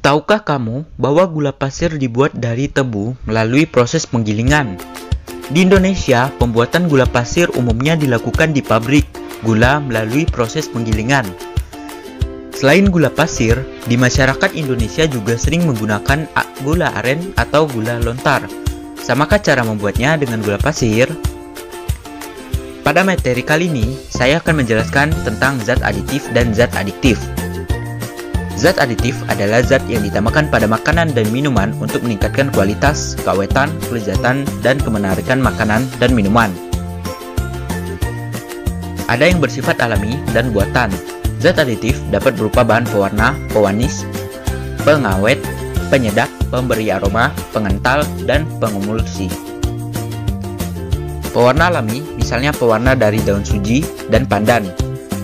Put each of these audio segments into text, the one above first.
Tahukah kamu bahwa gula pasir dibuat dari tebu melalui proses penggilingan? Di Indonesia, pembuatan gula pasir umumnya dilakukan di pabrik gula melalui proses penggilingan. Selain gula pasir, di masyarakat Indonesia juga sering menggunakan gula aren atau gula lontar. Samakah cara membuatnya dengan gula pasir? Pada materi kali ini, saya akan menjelaskan tentang zat aditif dan zat adiktif. Zat aditif adalah zat yang ditambahkan pada makanan dan minuman untuk meningkatkan kualitas, keawetan, kelezatan, dan kemenarikan makanan dan minuman. Ada yang bersifat alami dan buatan. Zat aditif dapat berupa bahan pewarna, pewanis, pengawet, penyedap, pemberi aroma, pengental, dan pengemulsi. Pewarna alami misalnya pewarna dari daun suji dan pandan,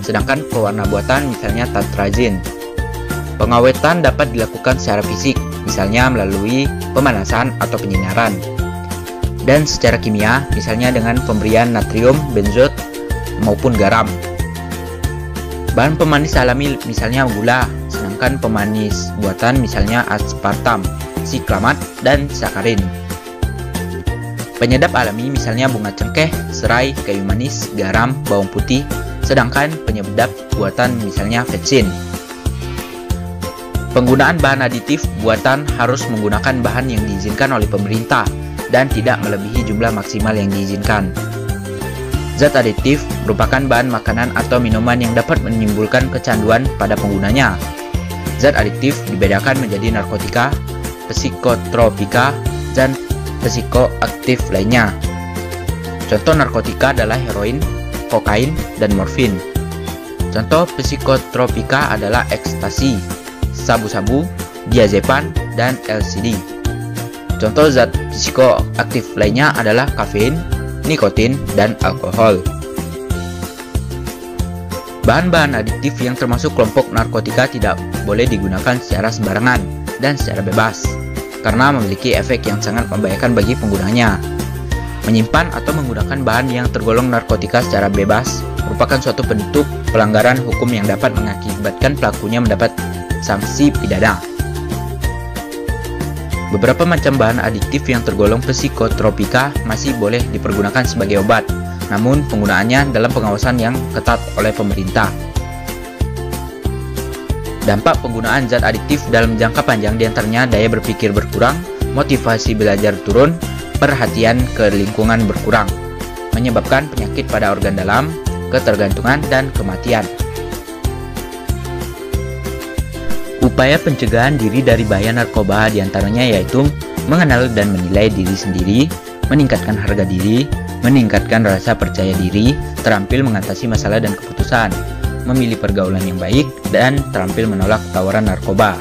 sedangkan pewarna buatan misalnya tartrazin. Pengawetan dapat dilakukan secara fisik, misalnya melalui pemanasan atau penyinaran. Dan secara kimia, misalnya dengan pemberian natrium benzot maupun garam. Bahan pemanis alami misalnya gula, sedangkan pemanis buatan misalnya aspartam, siklamat, dan sakarin. Penyedap alami misalnya bunga cengkeh, serai, kayu manis, garam, bawang putih, sedangkan penyedap buatan misalnya vetsin. Penggunaan bahan aditif buatan harus menggunakan bahan yang diizinkan oleh pemerintah dan tidak melebihi jumlah maksimal yang diizinkan. Zat aditif merupakan bahan makanan atau minuman yang dapat menimbulkan kecanduan pada penggunanya. Zat adiktif dibedakan menjadi narkotika, psikotropika, dan psikoaktif lainnya. Contoh narkotika adalah heroin, kokain, dan morfin. Contoh psikotropika adalah ekstasi, sabu-sabu, diazepam, dan LSD. Contoh zat psikoaktif lainnya adalah kafein, nikotin, dan alkohol. Bahan-bahan adiktif yang termasuk kelompok narkotika tidak boleh digunakan secara sembarangan dan secara bebas, karena memiliki efek yang sangat membahayakan bagi penggunanya. Menyimpan atau menggunakan bahan yang tergolong narkotika secara bebas merupakan suatu bentuk pelanggaran hukum yang dapat mengakibatkan pelakunya mendapat sanksi pidana. Beberapa macam bahan adiktif yang tergolong psikotropika masih boleh dipergunakan sebagai obat, namun penggunaannya dalam pengawasan yang ketat oleh pemerintah. Dampak penggunaan zat adiktif dalam jangka panjang diantaranya daya berpikir berkurang, motivasi belajar turun, perhatian ke lingkungan berkurang, menyebabkan penyakit pada organ dalam, ketergantungan, dan kematian. Upaya pencegahan diri dari bahaya narkoba diantaranya yaitu mengenal dan menilai diri sendiri, meningkatkan harga diri, meningkatkan rasa percaya diri, terampil mengatasi masalah dan keputusan, memilih pergaulan yang baik, dan terampil menolak tawaran narkoba.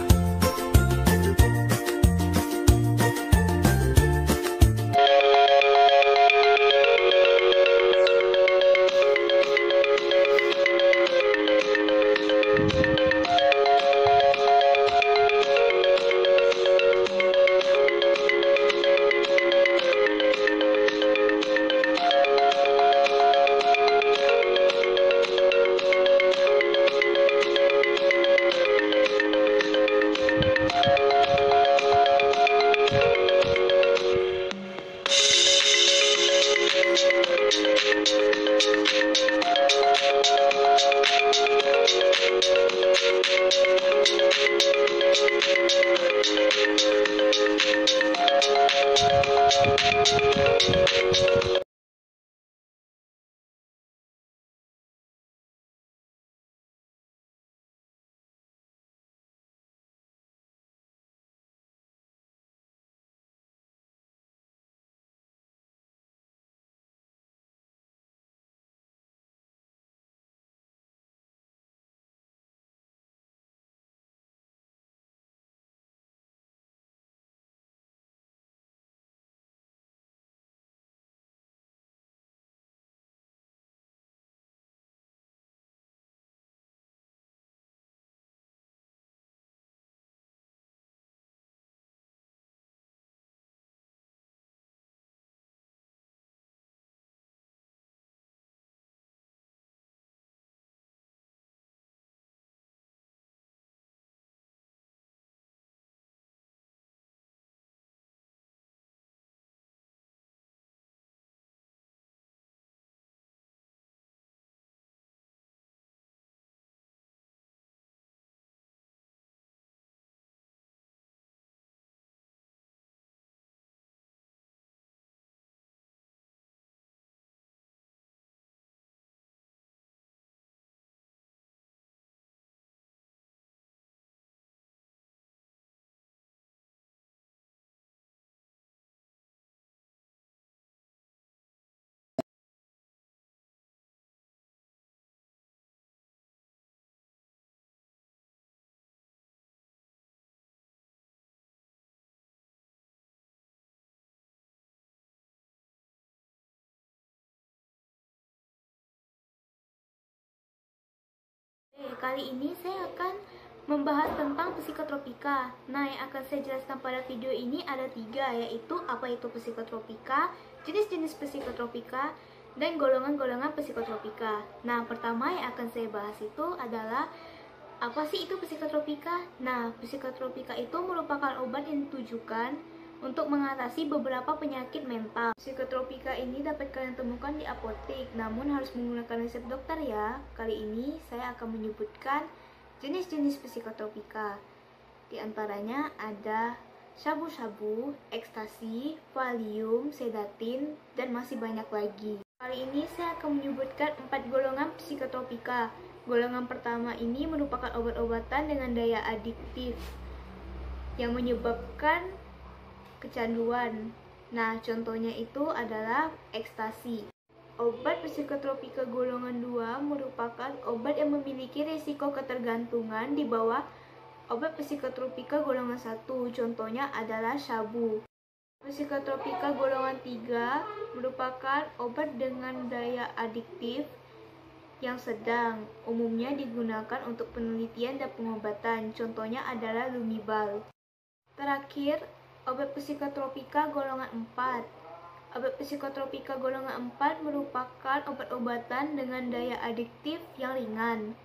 Kali ini saya akan membahas tentang psikotropika. Nah, yang akan saya jelaskan pada video ini ada 3, yaitu apa itu psikotropika, jenis-jenis psikotropika, dan golongan-golongan psikotropika. Nah, pertama yang akan saya bahas itu adalah apa sih itu psikotropika? Nah, psikotropika itu merupakan obat yang ditujukan untuk mengatasi beberapa penyakit mental. Psikotropika ini dapat kalian temukan di apotek, namun harus menggunakan resep dokter ya. Kali ini saya akan menyebutkan jenis-jenis psikotropika. Di antaranya ada sabu-sabu, ekstasi, valium, sedatin, dan masih banyak lagi. Kali ini saya akan menyebutkan 4 golongan psikotropika. Golongan pertama ini merupakan obat-obatan dengan daya adiktif yang menyebabkan kecanduan. Nah, contohnya itu adalah ekstasi. Obat psikotropika golongan 2 merupakan obat yang memiliki risiko ketergantungan di bawah obat psikotropika golongan 1. Contohnya adalah sabu. Psikotropika golongan 3 merupakan obat dengan daya adiktif yang sedang, umumnya digunakan untuk penelitian dan pengobatan. Contohnya adalah Lumibal. Terakhir, obat psikotropika golongan 4. Obat psikotropika golongan 4 merupakan obat-obatan dengan daya adiktif yang ringan.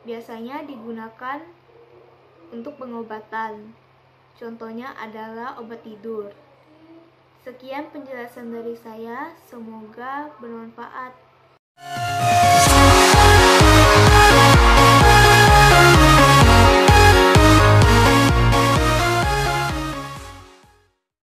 Biasanya digunakan untuk pengobatan. Contohnya adalah obat tidur. Sekian penjelasan dari saya, semoga bermanfaat.